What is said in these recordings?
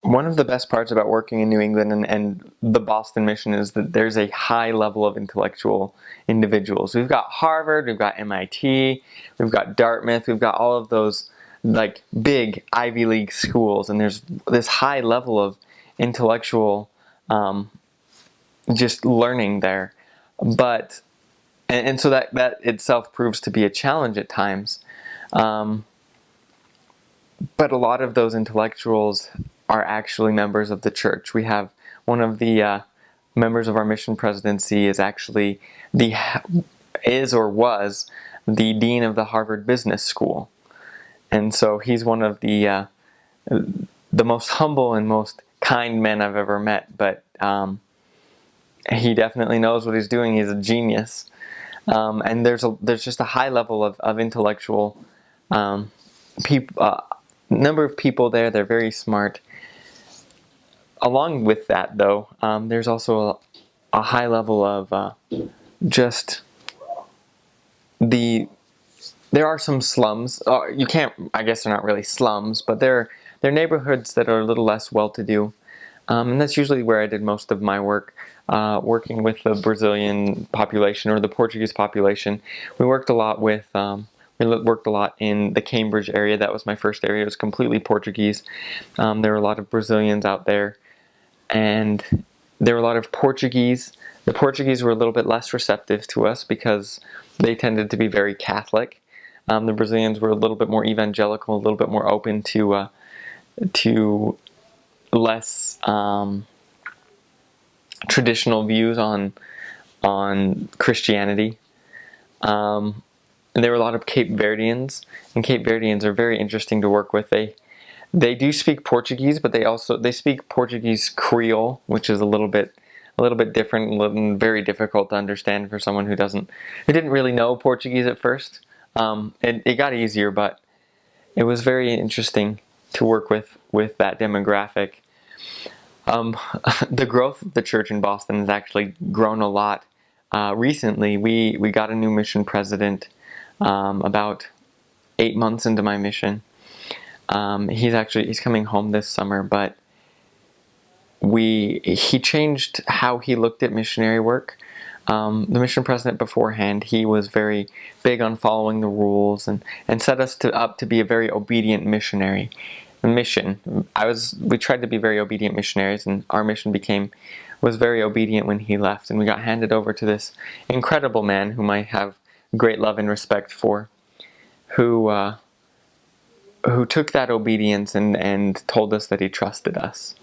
One of the best parts about working in New England and the Boston mission is that there's a high level of intellectual individuals. We've got Harvard, we've got MIT, we've got Dartmouth, we've got all of those like big Ivy League schools, and there's this high level of intellectual just learning there. But and so that itself proves to be a challenge at times. Um, but a lot of those intellectuals are actually members of the church. We have one of the members of our mission presidency is actually the is or was the dean of the Harvard Business School, and so he's one of the most humble and most kind men I've ever met. But he definitely knows what he's doing. He's a genius, and there's just a high level of intellectual people. Number of people there. They're very smart. Along with that, though, there's also a high level of just the. There are some slums. You can't. I guess they're not really slums, but they're neighborhoods that are a little less well-to-do, and that's usually where I did most of my work. Working with the Brazilian population or the Portuguese population, we worked a lot with. We worked a lot in the Cambridge area. That was my first area. It was completely Portuguese. There were a lot of Brazilians out there, and there were a lot of Portuguese. The Portuguese were a little bit less receptive to us because they tended to be very Catholic. The Brazilians were a little bit more evangelical, a little bit more open to less traditional views on Christianity. And there were a lot of Cape Verdeans, and Cape Verdeans are very interesting to work with. They do speak Portuguese, but they speak Portuguese Creole, which is a little bit different and very difficult to understand for someone who didn't really know Portuguese at first. It got easier, but it was very interesting to work with that demographic. The growth of the church in Boston has actually grown a lot. Recently, we got a new mission president about 8 months into my mission. He's coming home this summer, but he changed how he looked at missionary work. The mission president beforehand, he was very big on following the rules and set us up to be a very obedient missionary. We tried to be very obedient missionaries, and our mission was very obedient when he left, and we got handed over to this incredible man whom I have great love and respect for, who took that obedience and told us that he trusted us.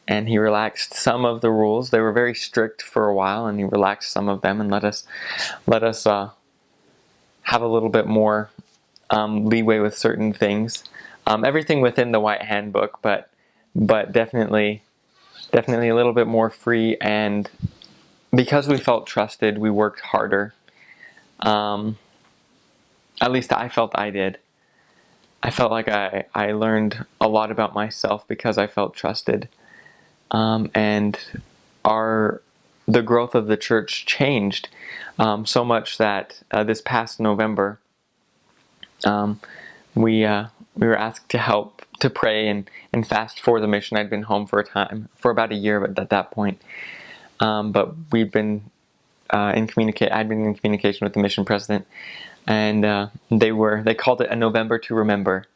And he relaxed some of the rules. They were very strict for a while, and he relaxed some of them and let us have a little bit more leeway with certain things. Everything within the White Handbook, but definitely a little bit more free. And because we felt trusted, we worked harder. At least I felt I did. I felt like I learned a lot about myself because I felt trusted. And the growth of the church changed so much that this past November, we were asked to help to pray and fast for the mission. I'd been home for about a year at that point. But we'd been I'd been in communication with the mission president, and they called it a November to Remember,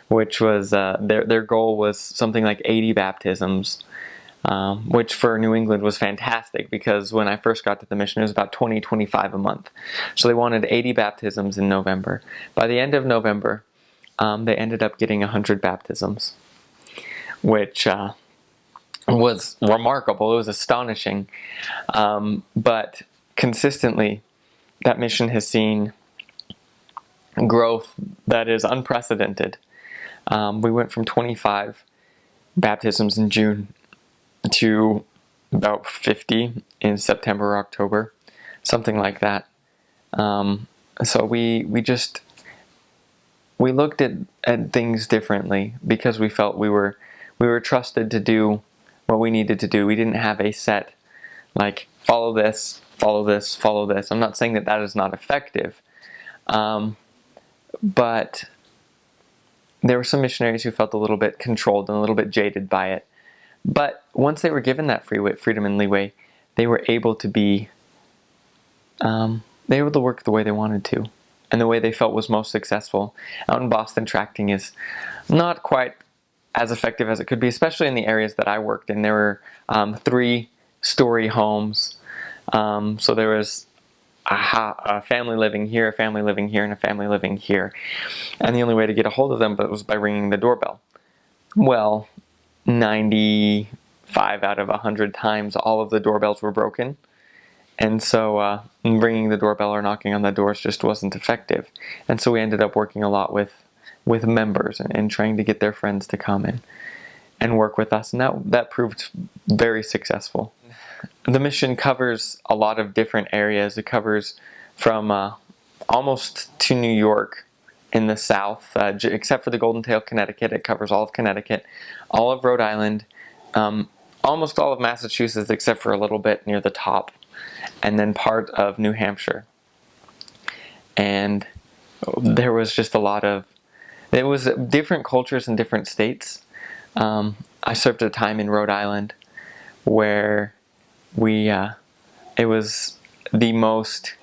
which was their goal was something like 80 baptisms. Which for New England was fantastic because when I first got to the mission, it was about 25 a month. So they wanted 80 baptisms in November. By the end of November, they ended up getting 100 baptisms, which was remarkable. It was astonishing. But consistently, that mission has seen growth that is unprecedented. We went from 25 baptisms in June to about 50 in September or October, something like that. So we looked at things differently because we felt we were trusted to do what we needed to do. We didn't have a set, like, follow this, follow this, follow this. I'm not saying that is not effective, but there were some missionaries who felt a little bit controlled and a little bit jaded by it. But once they were given that freedom and leeway, they were able to work the way they wanted to, and the way they felt was most successful. Out in Boston, tracting is not quite as effective as it could be, especially in the areas that I worked in. There were 3-story homes, so there was a family living here, a family living here, and a family living here. And the only way to get a hold of them was by ringing the doorbell. Well, 95 out of 100 times, all of the doorbells were broken. And so ringing the doorbell or knocking on the doors just wasn't effective. And so we ended up working a lot with members and trying to get their friends to come and work with us. And that proved very successful. The mission covers a lot of different areas. It covers from almost to New York in the south, except for the Golden Tail, Connecticut. It covers all of Connecticut, all of Rhode Island, almost all of Massachusetts except for a little bit near the top, and then part of New Hampshire. And there was just it was different cultures in different states. I served a time in Rhode Island where it was the most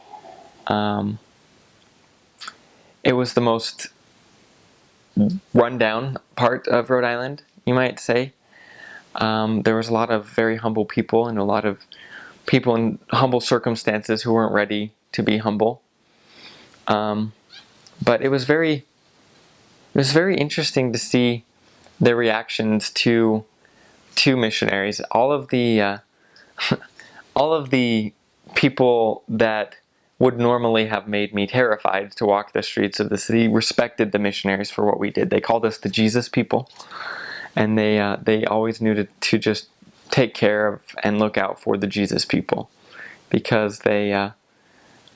rundown part of Rhode Island, you might say. There was a lot of very humble people and a lot of people in humble circumstances who weren't ready to be humble. But it was very interesting to see their reactions to missionaries. All of the people that would normally have made me terrified to walk the streets of the city respected the missionaries for what we did. They called us the Jesus people, and they always knew to just take care of and look out for the Jesus people, because they had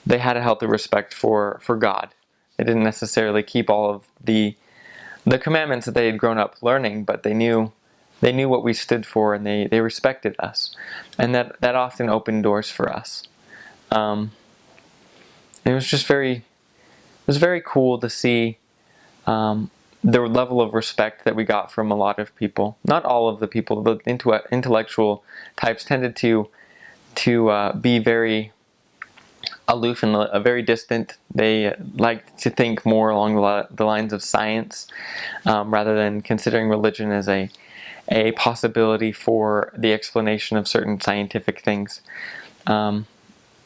a healthy respect for God. They didn't necessarily keep all of the commandments that they had grown up learning, but they knew what we stood for, and they respected us, and that often opened doors for us. It was very cool to see the level of respect that we got from a lot of people. Not all of the people, the intellectual types tended to be very aloof and very distant. They liked to think more along the lines of science, rather than considering religion as a possibility for the explanation of certain scientific things.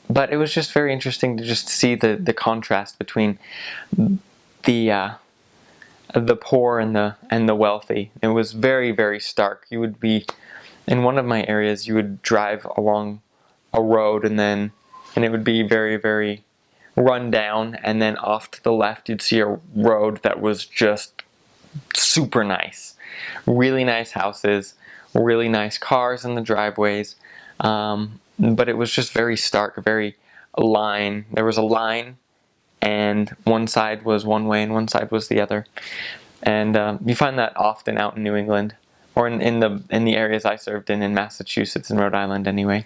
But it was just very interesting to just see the contrast between the poor and the wealthy. It was very, very stark. You would be in one of my areas. You would drive along a road, and it would be very, very run down. And then off to the left, you'd see a road that was just super nice. Really nice houses, really nice cars in the driveways. But it was just very stark, very line. There was a line, and one side was one way and one side was the other. And you find that often out in New England, or in the areas I served in Massachusetts and Rhode Island anyway.